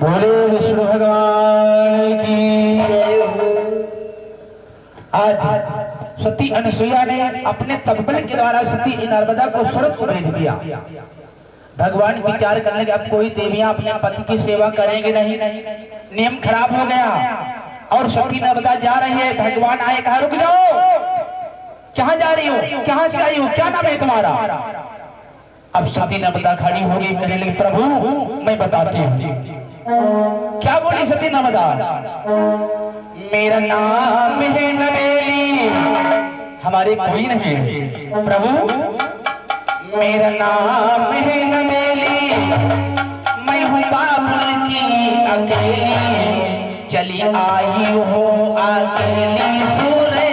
बोले विष्णु भगवान की जय हो। आज सती अनसुईया ने अपने तपबल के द्वारा सती नर्मदा को स्वर्ग को भेज दिया। भगवान विचार करने लगे, अब कोई देवियां अपने पति की सेवा करेंगे नहीं, नियम खराब हो गया। और सती नर्मदा जा रही है, भगवान आए, कहा रुक जाओ, कहां जा रही हो, कहां से आई हो, क्या नाम है तुम्हारा? अब सती नर्मदा खड़ी हो गई, कहने लगी प्रभु मैं बताती हूँ। क्या बोली सती नर्मदा? मेरा नाम है नवेली, हमारे कोई नहीं प्रभु, मेरा नाम है नवेली, मैं हूँ बाबुल की अकेली, चली आई हो अकेली सूरे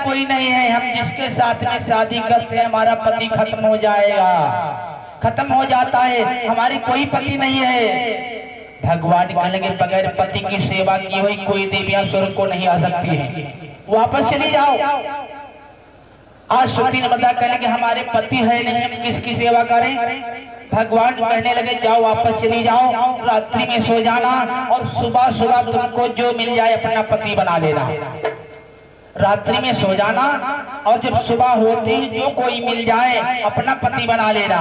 कोई नहीं है, हम जिसके साथ में शादी करते हैं हमारा पति खत्म हो जाएगा, खत्म हो जाता है, हमारी कोई पति नहीं है। भगवान कहेंगे बगैर पति की सेवा की हुई कोई देवियां स्वर्ग को नहीं आ सकती हैं, वापस चली जाओ। आज सती नर्मदा कहने के हमारे पति है नहीं, हम किसकी सेवा करें? भगवान कहने लगे जाओ वापस चली जाओ, रात्रि में सो जाना और सुबह सुबह तुमको जो मिल जाए अपना पति बना लेना। रात्रि में सो जाना और जब सुबह होती है जो कोई मिल जाए अपना पति बना लेना।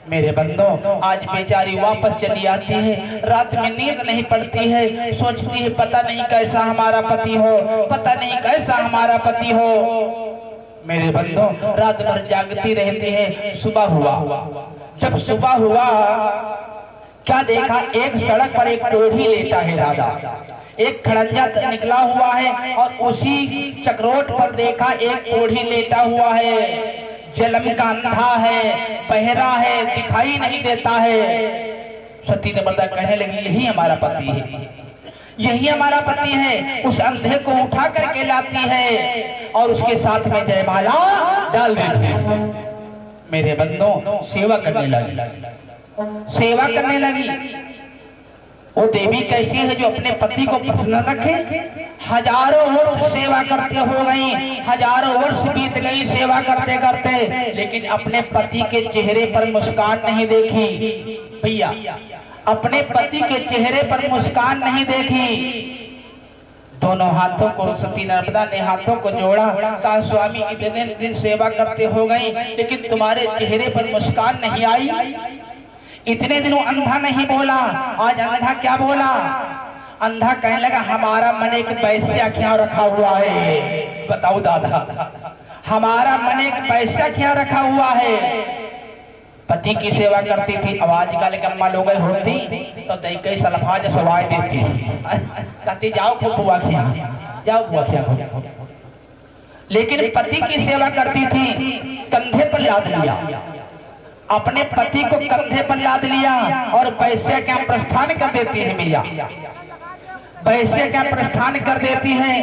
मेरे बंदों, आज बेचारी वापस चली आती है, रात में नींद नहीं पड़ती है, सोचती है पता नहीं कैसा हमारा पति हो, पता नहीं कैसा हमारा पति हो। मेरे बंदों, रात भर जागती रहती है। सुबह हुआ, जब सुबह हुआ क्या देखा, एक सड़क पर एक कोढ़ी लेटा है राधा, एक खड़ंजा निकला हुआ है और उसी चक्रोट पर देखा एक कोढ़ी लेटा हुआ है, जलम का अंधा है, बहरा है, दिखाई नहीं देता है। सती नर्मदा कहने लगी यही हमारा पति है, यही हमारा पति है। उस अंधे को उठा करके लाती है और उसके साथ में जयमाला डाल देती है। मेरे बंदों, सेवा करने लगी, सेवा करने लगी। वो देवी कैसी है जो अपने पति को प्रसन्न रखे? हजारों वर्ष सेवा करते हो गई, हजारों वर्ष बीत गई सेवा करते करते, लेकिन अपने पति के चेहरे पर मुस्कान नहीं देखी। भैया, अपने पति के चेहरे पर मुस्कान नहीं देखी। दोनों हाथों को सती नर्मदा ने हाथों को जोड़ा, कहा स्वामी इतने दिन सेवा करते हो गई लेकिन तुम्हारे चेहरे पर मुस्कान नहीं आई। इतने दिनों अंधा नहीं बोला, आज अंधा क्या बोला? अंधा कहने लगा हमारा मन एक पैसा क्या रखा हुआ है। बताओ दादा, हमारा मन एक पैसा क्या रखा हुआ है। पति की सेवा करती थी, आवाज काले कम्मा लोग होती तो दही कई सलफाज सवाई देती थी, कहती जाओ खूब बुआ खिया, जाओ बुआ खिया। लेकिन पति की सेवा करती थी, कंधे पर लाद लिया, अपने पति को कंधे पर लाद लिया और वैसे क्या प्रस्थान कर देती है मिया, वैसे क्या प्रस्थान कर देती है।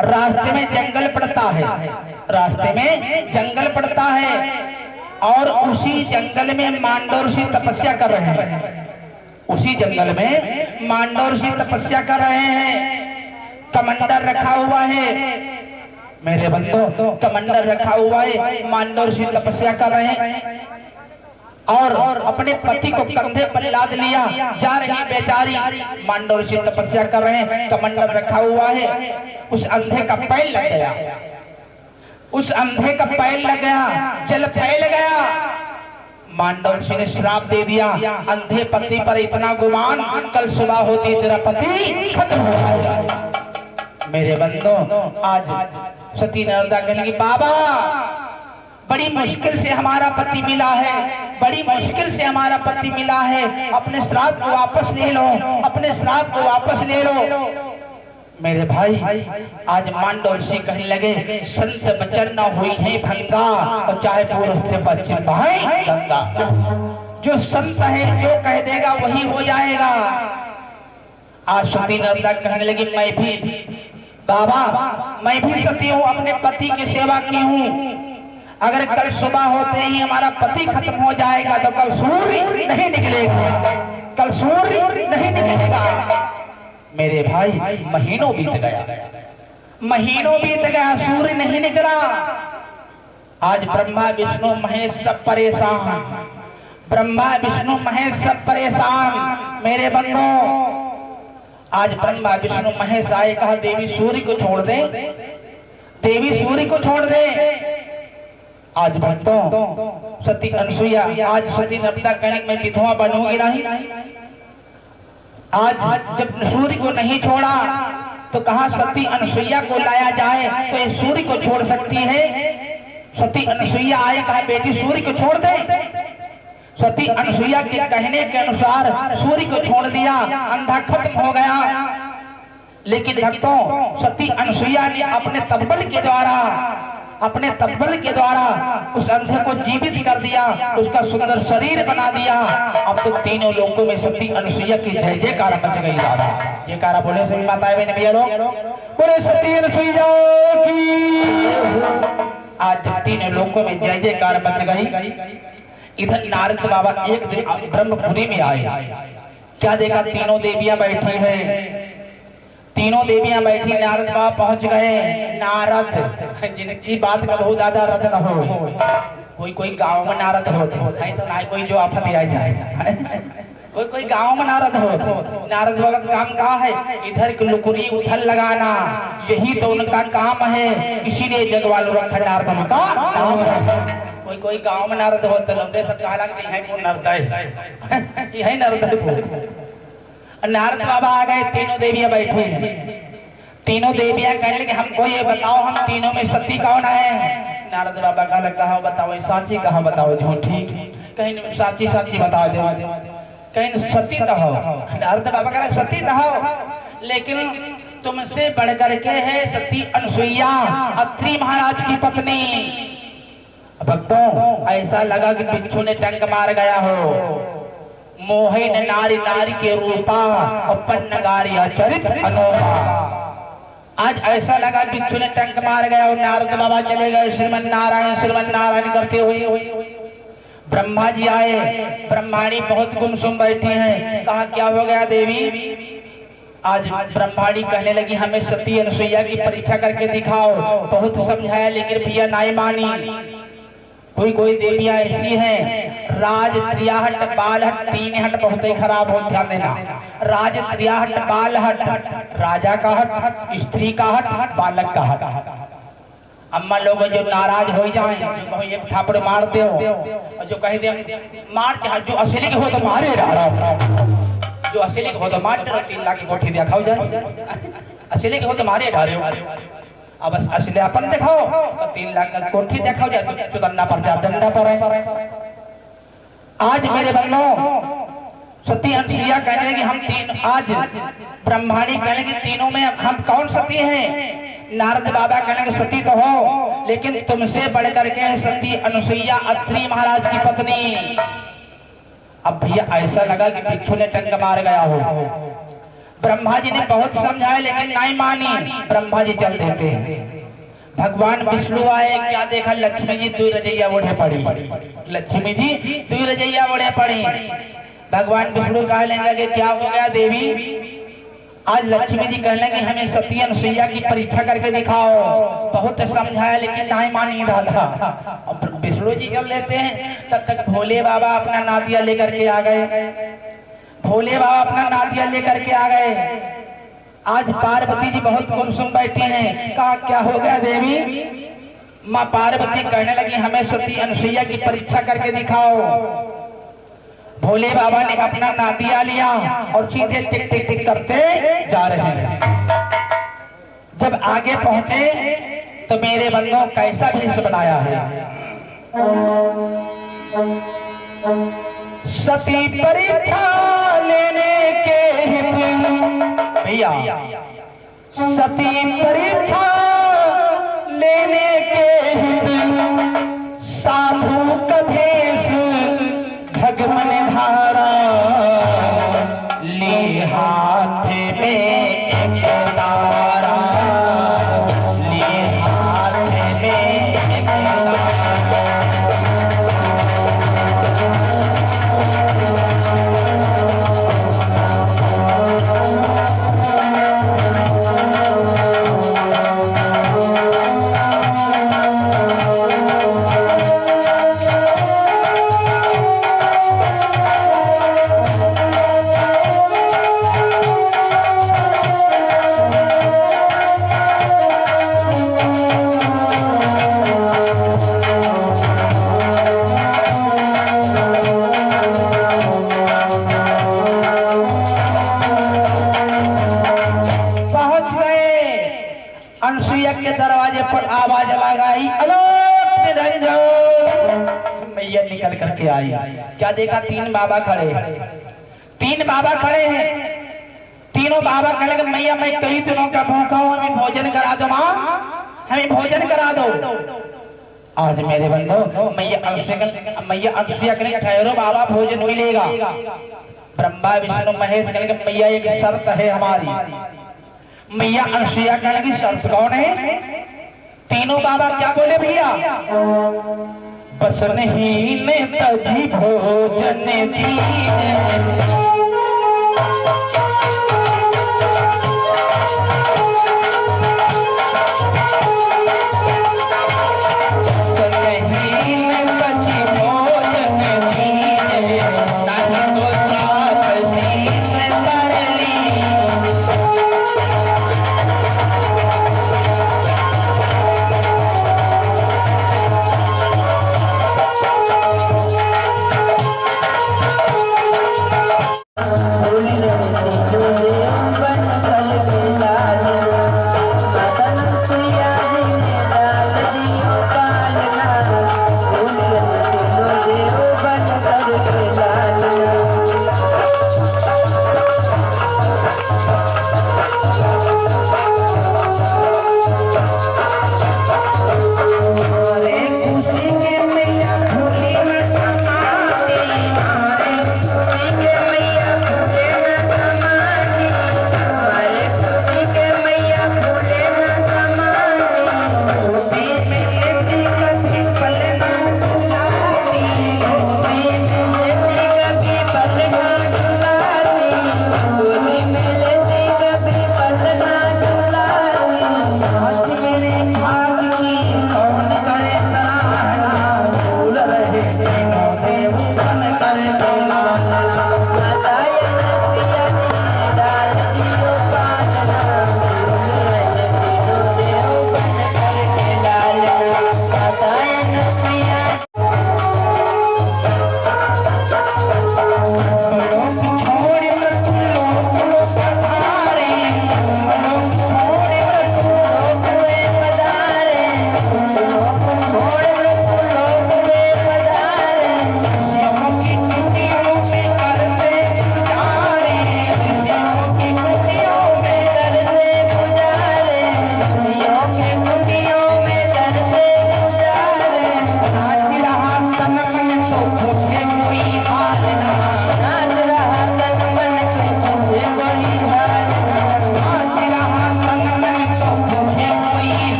रास्ते में जंगल पड़ता है, रास्ते में जंगल पड़ता है और उसी जंगल में मांडव ऋषि तपस्या कर रहे हैं, उसी जंगल में मांडव ऋषि तपस्या कर रहे हैं। कमंडर रखा हुआ है, मेरे बंदों, कमंडर रखा हुआ है, मांडव ऋषि तपस्या कर रहे हैं और अपने पति को कंधे पर लाद लिया, जा रही बेचारी, मांडव ऋषि तपस्या कर रहे हैं, कमंडर रखा हुआ है। उस अंधे का पैर लग गया, उस अंधे का पैर लग गया, जल फैल गया। मांडव ऋषि ने श्राप दे दिया, अंधे पति पर इतना गुमान, कल सुबह होती तेरा पति खत्म हो जाएगा। मेरे बंदो, आज सती नर्मदा कहने लगी बाबा बड़ी मुश्किल से हमारा पति मिला है, बड़ी मुश्किल से हमारा पति मिला है, अपने श्राप को वापस ले लो, अपने श्राप को वापस ले लो। मेरे भाई आज मांडव ऋषि कहने लगे संत बचन न हुई है भंगा, और चाहे पूर्व से पश्चिम बहे गंगा। जो संत है जो कह देगा वही हो जाएगा। आज सती नर्मदा कहने लगी मैं भी बाबा, मैं भी सती हूँ, अपने पति की सेवा की हूँ। अगर कल सुबह होते ही हमारा पति खत्म हो जाएगा तो कल सूर्य नहीं निकलेगा, कल सूर्य नहीं निकलेगा। मेरे भाई महीनों बीत गया, महीनों बीत गया, सूर्य नहीं निकला। आज ब्रह्मा विष्णु महेश सब परेशान, ब्रह्मा विष्णु महेश सब परेशान। मेरे बंदों, आज ब्रह्मा विष्णु महेश आए, कहा देवी सूर्य को छोड़ दे, देवी सूर्य को छोड़ दे। आज भक्तों सती अनसुईया, आज सती नर्मदा कहने मैं विधवा बनूंगी नहीं। आज जब सूर्य को नहीं छोड़ा तो कहा सती अनसुईया को लाया जाए तो ये सूर्य को छोड़ सकती है। सती अनसुईया आई, कहा बेटी सूर्य को छोड़ दे। सती अनसुईया के कहने के अनुसार सूर्य को छोड़ दिया, अंधा खत्म हो गया। लेकिन भक्तों सती अनसुईया ने अपने तब्बल के द्वारा, अपने तब्बल के द्वारा उस अंधे को जीवित कर दिया, उसका सुंदर शरीर बना दिया। अब तो तीनों लोगों में सती अनसुईया की जय जयकारा मच गई। दादा जयकारा बोले सभी माताएं बहनें भैया लोग, बोले सती अनसुईया की। आज तीनों लोगों में जय जयकार मच गई। इधर नारद बाबा एक दिन ब्रह्मपुरी में आए, क्या देखा तीनों देवियां बैठी है, तीनों देवियां बैठी, नारद बाबा पहुंच गए। नारद जिनकी बात करो दादा रद न हो, कोई कोई गांव में नारद होते हैं तो ना कोई जो आफत आ जाए, कोई कोई गांव में नारद हो। नारद बाबा का काम क्या है, इधर की लुकुरी उधर लगाना, यही तो उनका काम है, इसीलिए जगवालू रखा नारद उनका नाम है। कोई कोई गांव में नारद होते लौटे सब कहा लगते हैं कौन नारद है, यही नारद है। नारद बाबा आ गए, तीनों देवियां बैठी हैं। तीनों देवियां कहने लगे हमको ये बताओ हम तीनों में सती कौन है। नारद बाबा का कहा बताओ साची, कहा बताओ झूठी, कहीं साची साची बता दो, कहीं सती तो हो। नारद बाबा कहा सती तो हो, लेकिन तुमसे बढ़ करके है सती अनसुईया, अत्रि महाराज की पत्नी। भक्तों ऐसा लगा कि बिच्छू ने टंक मार गया हो। मोहिन नारी नारी के रूपा और पन्नगारी चरित अनोखा। आज ऐसा लगा बिच्छू ने टंक मार गया और नारद बाबा चले गए श्रीमन नारायण करते हुए। ब्रह्मा जी आए, ब्रह्माणी बहुत गुमसुम बैठी हैं, कहा क्या हो गया देवी। आज ब्रह्माणी कहने लगी हमें सती अनसुईया की परीक्षा करके दिखाओ। बहुत समझाया लेकिन भैया नाई मानी। कोई कोई देवियां ऐसी हैं, राज त्रियाहट बालहट तीन हट बहुत ही खराब हो, ध्यान देना। राज त्रियाहट बालहट, राजा का हट, स्त्री का हट, बालक का हट। अम्मा लोग जो नाराज हो जाए, जो एक थापड़ मार दो, और जो कह दे मार, चाहे जो असली हो तो मारे डालो, जो असली हो तो मार डालो, 3 लाख की कोठी दिया खाओ जाए, असली हो तो मारे डालो। अब असली अपन दिखाओ तो 3 लाख का कोठी दिखाओ जाए, तो चुदन्ना पर चार डंडा पर है। आज मेरे बंधुओं सती अनसुईया कहने लगी हम तीन, आज ब्रह्माणी कहने लगी तीनों में हम कौन सती हैं। नारद बाबा कहने लगे सती तो हो, लेकिन तुमसे बढ़ करके है सती अनसुईया, अत्रि महाराज की पत्नी। अब भैया ऐसा लगा कि बिच्छू ने टंक मार गया हो। ब्रह्मा जी ने बहुत समझाया लेकिन नहीं मानी। ब्रह्मा जी चल देते हैं। भगवान विष्णु आए, क्या देखा लक्ष्मी जी 2 रजैया ओढ़े पड़ी, लक्ष्मी जी 2 रजैया ओढ़े पड़ी। भगवान विष्णु कहने लगे क्या हो गया देवी। आज लक्ष्मी जी कहने लगे हमें सती अनसुईया की परीक्षा करके दिखाओ। बहुत समझाया लेकिन नहीं मानी दादा। अब विष्णु जी चल लेते हैं, तब तक भोले बाबा अपना नादिया लेकर के आ गए। भोले बाबा अपना नादिया लेकर के आ गए। आज पार्वती जी बहुत गुमसुम बैठी हैं। कहा क्या हो गया देवी। माँ पार्वती कहने लगी हमें सती अनसुईया की परीक्षा करके दिखाओ। भोले बाबा ने अपना नादिया लिया और सीधे टिक टिक टिक करते जा रहे हैं। जब आगे पहुंचे तो मेरे बंदों कैसा भेष बनाया है। सती परीक्षा लेने के हित भैया, सती परीक्षा लेने के हित साधु का भेष भगवन धारा, ले हाथ में एक तारा, ले हाथ में एक तारा। अनसुईया के दरवाजे पर आवाज लगाई, अलोक निरंजन। मैया निकल करके आई, क्या देखा? तीन बाबा खड़े हैं, तीन बाबा खड़े हैं। तीनों बाबा कहने लगे, मैया मैं कई दिनों का भूखा हूं, हमें भोजन करा दो माँ, हमें भोजन करा दो। आज मेरे बंधु मैया अनसुईया कहने, ठहरो बाबा भोजन मिलेगा। ब्रह्मा विष्णु महेश कहने, मैया एक शर्त है हमारी। मैया अनसुईया कहने की शर्त कौन है? तीनों बाबा क्या बोले भैया? बस नहीं ने तजी भोजन दी,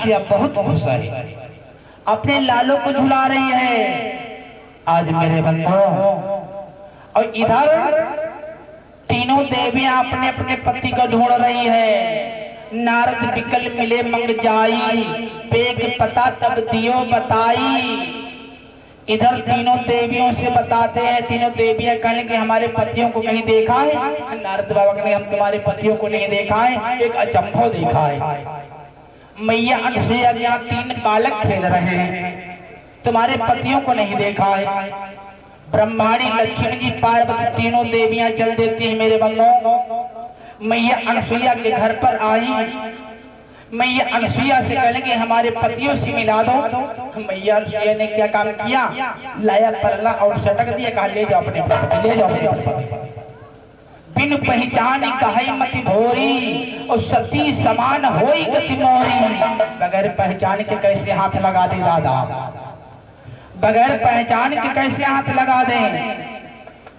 अनसुईया बहुत खुश है, अपने लालों को झुला रही है आज मेरे बंधुओं। और इधर तीनों देवियां अपने अपने पति को ढूंढ रही है। नारद बिकल मिले मंग जाई, बेग पता तब दियो बताई। इधर तीनों देवियों से बताते हैं, तीनों देवियां कहने कि हमारे पतियों को कहीं देखा है? नारद बाबा ने हम तुम्हारे पतियों को नहीं देखा है, एक अचंभव देखा है। मैया अनसुईया के यहाँ 3 बालक खेल रहे हैं, तुम्हारे पतियों को नहीं देखा है। ब्रह्माणी, लक्ष्मी जी, पार्वती तीनों देवियां चल देती हैं मेरे बंधुओं। मैया अनसुईया के घर पर आई। मैया अनसुईया से कहेंगे हमारे पतियों से मिला दो। मैया अनसुईया ने क्या काम किया? लाया परला और सटक दिया, कहा ले जाओ अपने पति, ले जाओ अपने पति। बिन पहचान कहे मति भोरी, और सती समान होई गति मोरी। बगैर पहचान के कैसे हाथ लगा दे दादा, बगैर पहचान के कैसे हाथ लगा दे।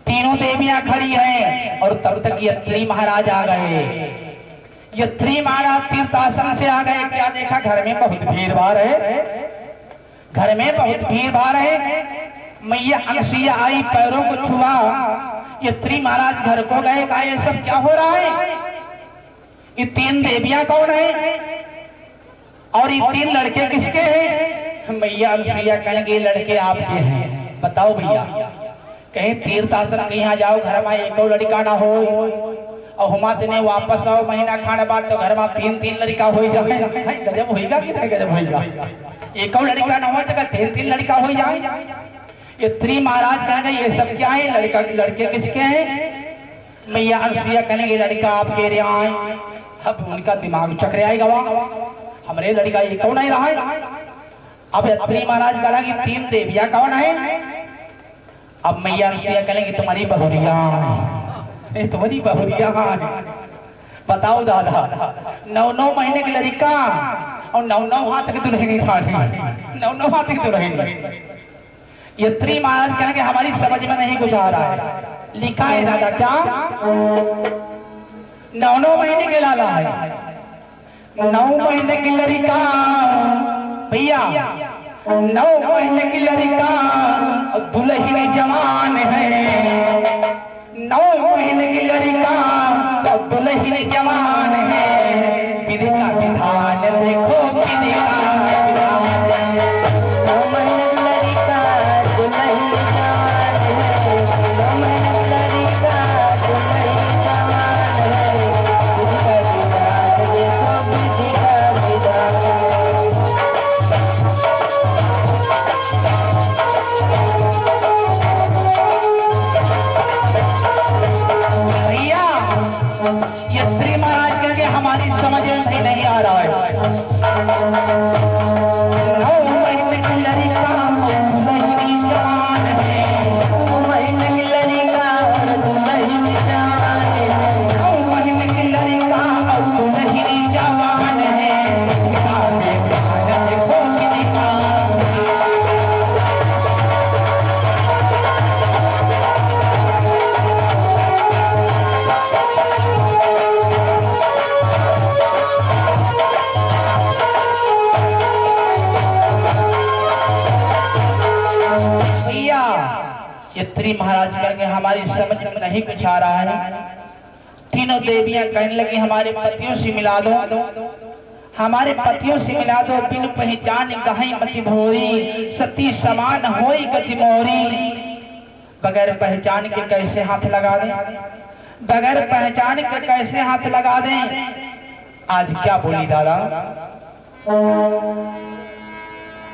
तीनों देवियां खड़ी हैं और तब तक यत्री महाराज आ गए। यत्री महाराज तीर्थासन से आ गए। क्या देखा? घर में बहुत भीड़ भाड़ है, घर में बहुत भीड़ भाड़ है। मैया अनसुईया आई, पैरों को छुआ। यत्री महाराज घर को गए, कहा ये सब क्या हो रहा है? ये 3 देवियां कौन है और ये 3 लड़के किसके हैं? मैया अनसुईया कहेंगे लड़के आपके हैं, बताओ भैया। कहीं तीर्थ आश्रम के यहाँ जाओ, घर में एक लड़का ना हो, और हुमा ने वापस आओ महीना खाने बाद तो घर में 3-3 लड़का हो जाए। गजब होगा कि नहीं गजब होगा? एक लड़का ना हो जगह 3-3 लड़का हो जाए। ये त्री महाराज कहेंगे ये सब क्या है? लड़के किसके हैं? मैया अनसुईया कहेंगे लड़का आपके रे आए। अब उनका दिमाग चक्र आएगा, हमारे लड़का ये कौन है रहा है? अब यत्री महाराज कहेंगे 3 देवियां कौन है? अब मैया अनसुईया कहेंगे तुम्हारी बहुरिया, तुम्हारी बहुरिया। बताओ दादा, 9-9 महीने की लड़का और 9-9 हाथ की दुल्हनी, 9-9 हाथ की दुल्हनी। यत्री महाराज कहेंगे हमारी समझ में नहीं कुछ आ रहा है। लिखा है दादा क्या? 9-9 महीने के लाला है, 9 महीने की लड़का भैया, 9 महीने की लड़का और दुल्हनी जवान है। 9 महीने की लड़का और दुल्हनी जवान है। विधि का विधान देखो, विधि का विधान। 9 महीने की लड़का दुल्हनी जवान है, 9 महीने की लड़का दुल्हनी जवान है। विधि का विधान देखो, विधि का विधान। यत्री महाराज कहेंगे हमारी समझ में नहीं आ रहा है। 9 महीने की लड़का दुल्हनी जवान है, 9 महीने की लड़का दुल्हनी जवान है, 9 महीने की लड़का दुल्हनी जवान है। देखो किसी का यत्री महाराज करके हमारी समझ में नहीं कुछ आ रहा है। तीनों देवियां कहने लगी हमारे पतियों से मिला दो, हमारे पतियों से मिला दो। बिन पहचान गहई मति भोरी, सती समान होई गति मोरी। बगैर पहचान के कैसे हाथ लगा दें, बगैर पहचान के कैसे हाथ लगा दें। आज क्या बोली दादा?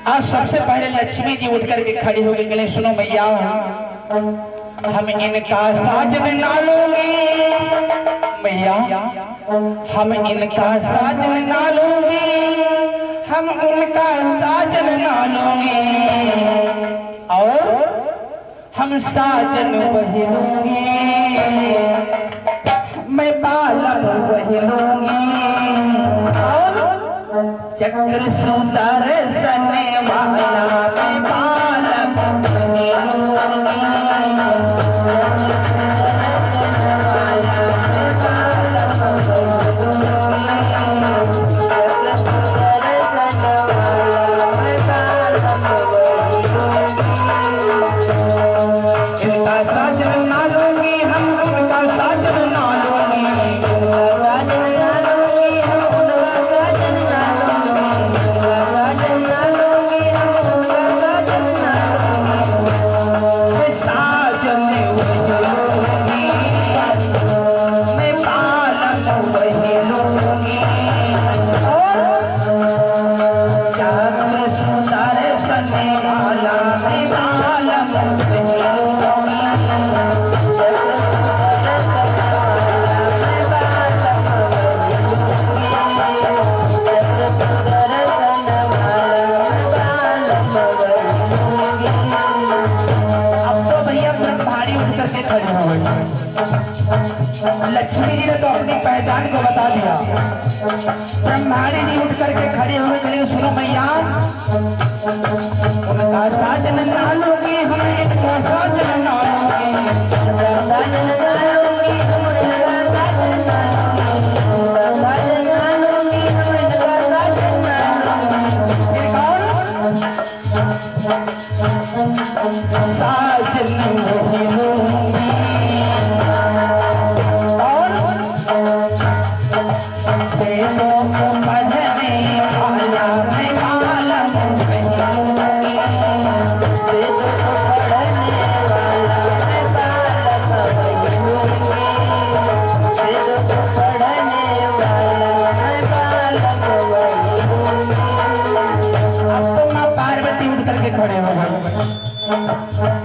आज सबसे पहले लक्ष्मी जी उठ करके खड़ी हो गई, सुनो मैया हम इनका साजन ना लूंगी, मैया हम इनका साजन ना लूंगी, हम उनका साजन ना लूंगी, और हम साजन वही लूंगी, मैं बालम वही लूंगी, और चक्र सुतर सने वाला मैं बालक वही लूंगी। इनका साजन ना लूंगी हम उनका साजन ना लक्ष्मी जी ने तो अपनी पहचान को बता दिया। ब्रह्माणी जी उठ करके खड़े हुए चले, सुनो मैया उनका साजन ना लोगे हम इनका साजन ना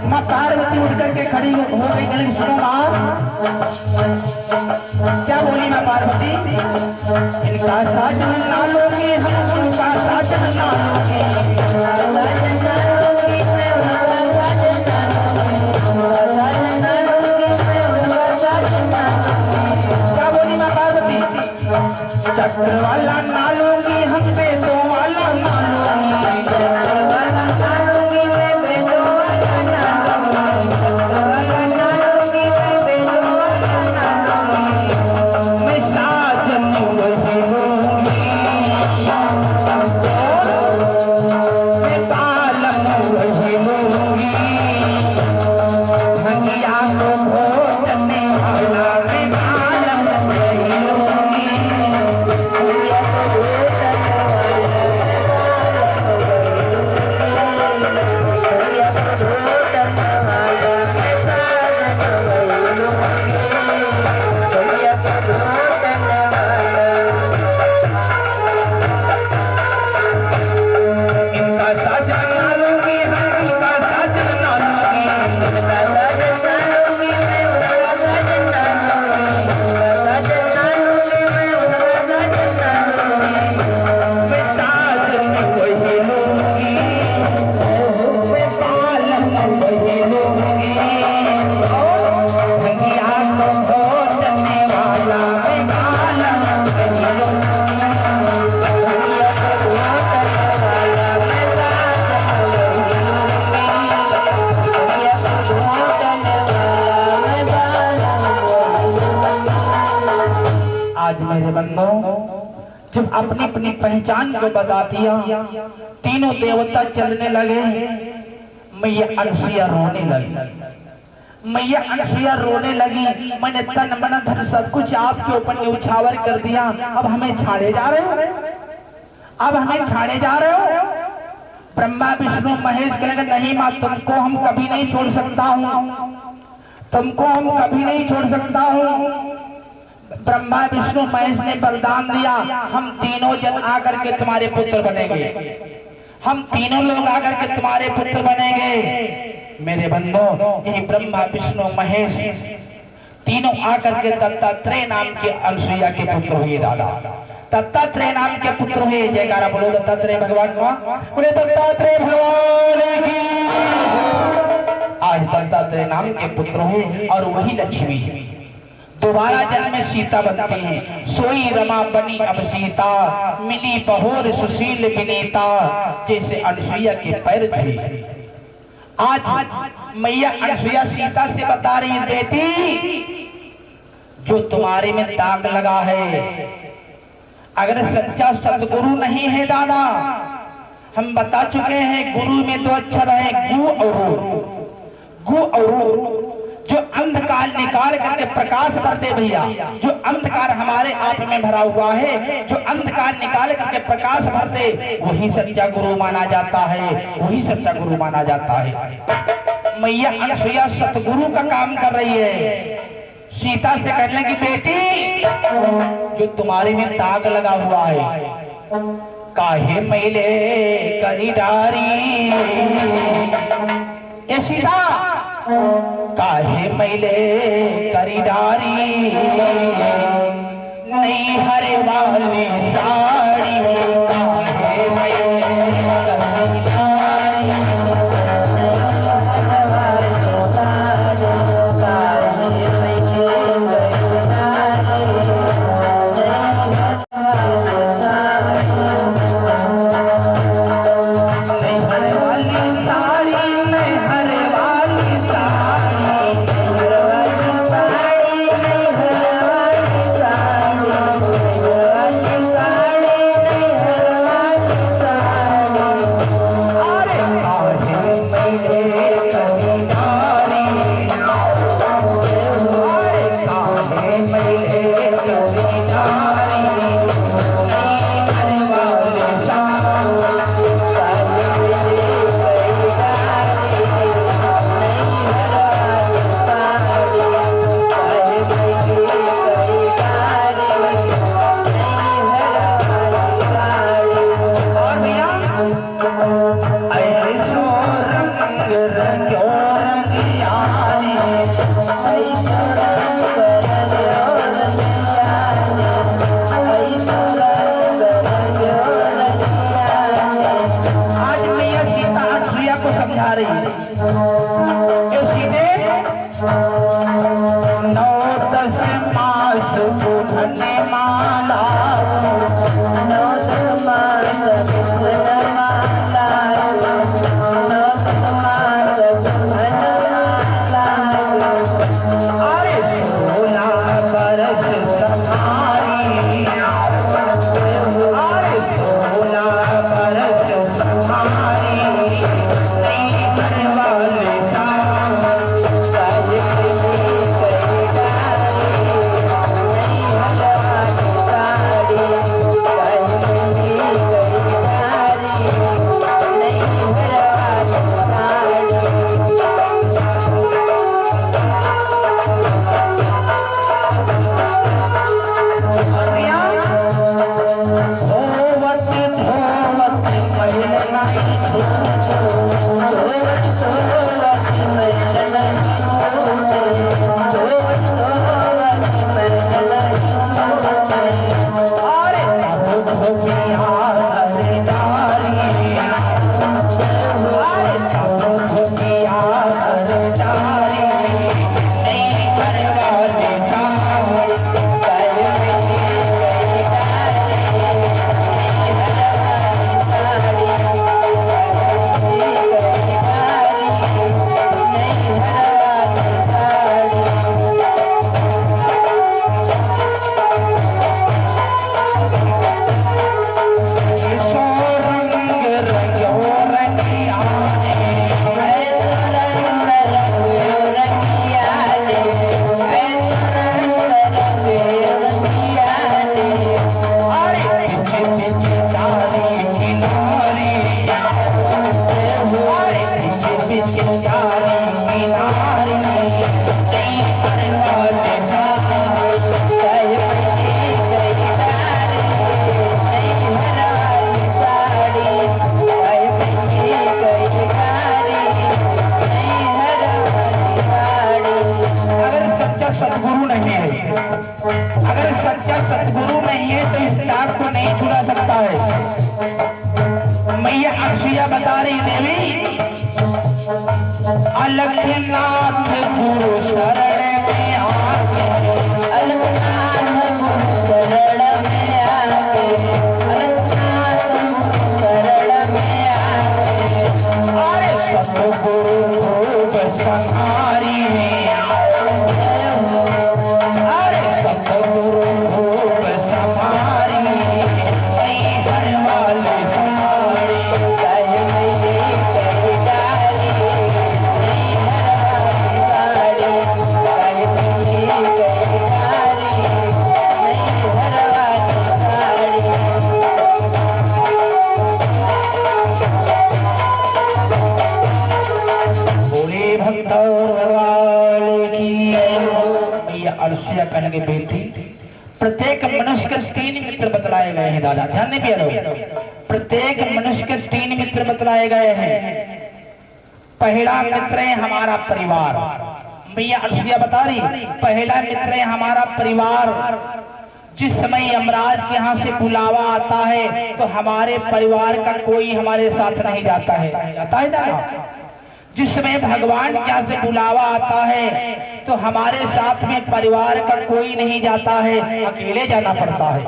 माँ पार्वती उठ करके खड़ी हो गई। चलिए सुनो माँ क्या बोली माँ पार्वती, इनका साजन ना लोगे हम उनका साजन ना लोगे। क्या बोली माँ पार्वती, चक्र वाला ना लोगी हम वेदों वाला ना जब अपनी अपनी पहचान को बता दिया, तीनों देवता चलने लगे। मैया अनसुईया रोने लगी। मैया अनसुईया रोने लगी, मैंने तन मन धन सब कुछ आपके ऊपर न्यौछावर कर दिया, अब हमें छाड़े जा रहे हो, अब हमें छाड़े जा रहे हो। ब्रह्मा विष्णु महेश कहेंगे नहीं माँ, तुमको हम कभी नहीं छोड़ सकता हूँ, तुमको हम कभी नहीं छोड़ सकता हूँ। ब्रह्मा विष्णु महेश ने वरदान दिया, हम तीनों जन आकर के तुम्हारे पुत्र बनेंगे, हम तीनों लोग आकर के तुम्हारे पुत्र बनेंगे। मेरे बंधो, ये ब्रह्मा विष्णु महेश तीनों आकर के दत्तात्रेय नाम के अनसुईया के पुत्र हुए। दादा दत्तात्रेय नाम के पुत्र हुए। जयकारा बोलो दत्तात्रेय भगवान का, बोले दत्तात्रेय भगवान की। आज दत्तात्रेय नाम के पुत्र हुए और वही लक्ष्मी है। दोबारा जन्म में सीता बनती है। सोई रमा बनी अब सीता, मिली बहोर सुशील विनीता, जैसे अनसुईया के पैर थे। आज मैया अनसुईया सीता से बता रही है, बेटी जो तुम्हारे में दाग लगा है, अगर सच्चा सतगुरु नहीं है दादा, हम बता चुके हैं गुरु में दो अक्षर है, गु और दे भैया। जो अंधकार हमारे आप में भरा हुआ है, जो अंधकार निकाल करके प्रकाश भर दे, वही सच्चा गुरु माना जाता है, वही सच्चा गुरु माना जाता है। मैया अनसुईया सतगुरु का काम कर रही है। सीता से कहने की बेटी, जो तुम्हारे में दाग लगा हुआ है, काहे मैले करी डारी, ए सीता काहे मैले करी डारी, नहीं हरे वाली साड़ी, काहे मैले करी डारी, बता रही देवी अलखनाथ गुरु शरण में आके, अलखनाथ गुरु शरण में आके, अलखनाथ गुरु शरण में आके, अरे सतगुरु खूब संहारी, अरे सतगुरु खूब संहारी, घर वाले साड़ी भक्तौरवाल की मैया अलसिया कहने की बेटी। प्रत्येक मनुष्य के 3 मित्र बतलाए गए हैं दादा, ध्यान दीजिए लोग। प्रत्येक मनुष्य के 3 मित्र बतलाए गए हैं। पहला मित्र है हमारा परिवार, मैया अलसिया बता रही, पहला मित्र है हमारा परिवार। जिस समय यमराज के यहाँ से बुलावा आता है तो हमारे परिवार का कोई हमारे साथ नहीं जाता है, जाता है दादा। जिस समय भगवान के यहाँ से बुलावा आता है तो हमारे साथ में परिवार का कोई नहीं जाता है, अकेले जाना पड़ता है।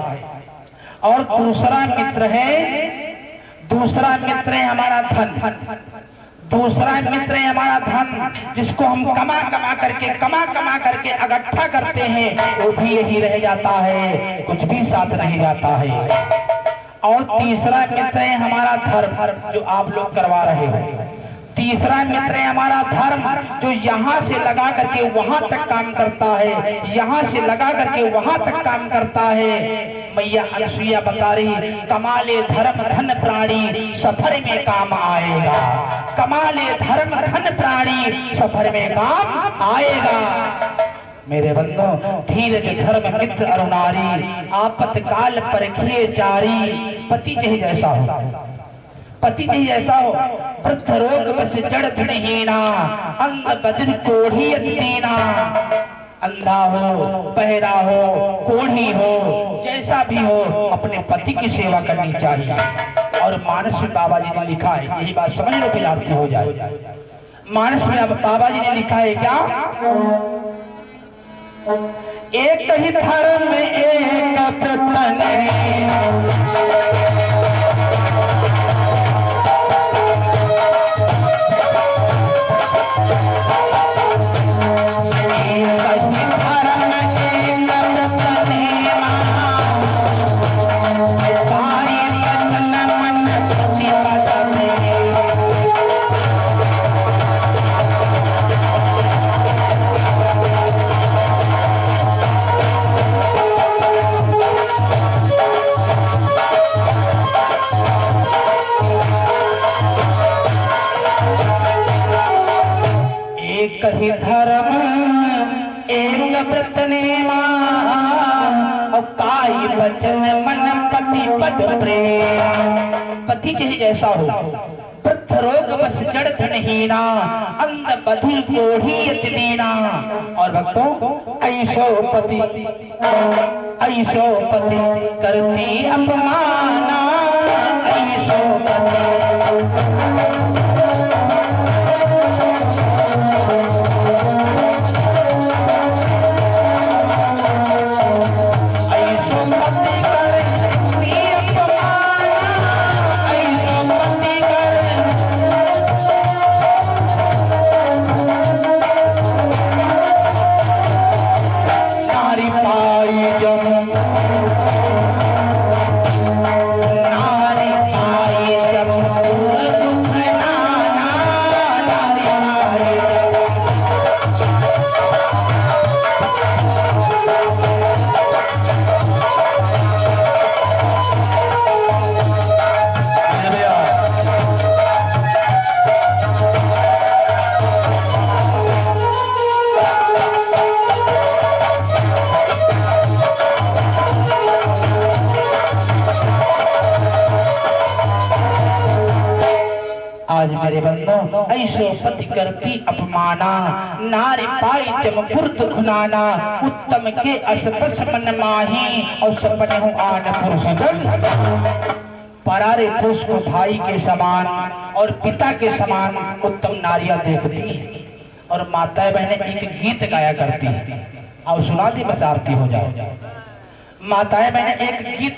और दूसरा मित्र है हमारा धन। दूसरा मित्र है हमारा धन, जिसको हम कमा कमा करके इकट्ठा करते हैं, वो भी यही रह जाता है, कुछ भी साथ नहीं जाता है। और तीसरा मित्र है हमारा धर्म, जो आप लोग करवा रहे हो। तीसरा मित्र है हमारा धर्म, जो यहाँ से लगा करके वहां तक काम करता है, यहाँ से लगा करके वहां तक काम करता है। मैया अनसुईया बता रही, कमाले धर्म धन प्राणी सफर में काम आएगा। कमाले धर्म धन प्राणी सफर में काम आएगा। मेरे बंदो, धीरज धर्म मित्र अरुणारी, आपतकाल परखिए जारी। पति चाहिए जैसा हो, पति नहीं जैसा हो। वृद्ध रोग बस जड़ धनहीना, अंध बदन कोढ़ी दीना। अंधा हो, बहरा हो, कोढ़ी हो, जैसा भी हो, अपने पति की सेवा करनी चाहिए। और मानस में बाबा जी ने लिखा है, यही बात समझ लो फिर आरती हो जाए। मानस में अब बाबा जी ने लिखा है क्या? एक ही धर्म एक तन, कही धर्म एक व्रत नेमा, और काई वचन मन पति पद प्रेम। पति चाहिए जैसा हो, वृद्ध रोग बस जड़ धनहीना, अंध बधिर कोढ़ी अति दीना। और भक्तों, ऐसो पति करती अपमाना, ऐसो पति आज मेरे बंदों, ऐसो पति करती अपमाना, नारी पाई जम पुरत खुनाना। उत्तम के असपस मन माही, और सपने हो आन पुरुष जग। परारे पुरुष को भाई के समान और पिता के समान उत्तम नारियां देखती हैं। और माताएं बहनें एक गीत गाया करती हैं, और सुना दी बस आरती हो जाए। माताएं बहनें एक गीत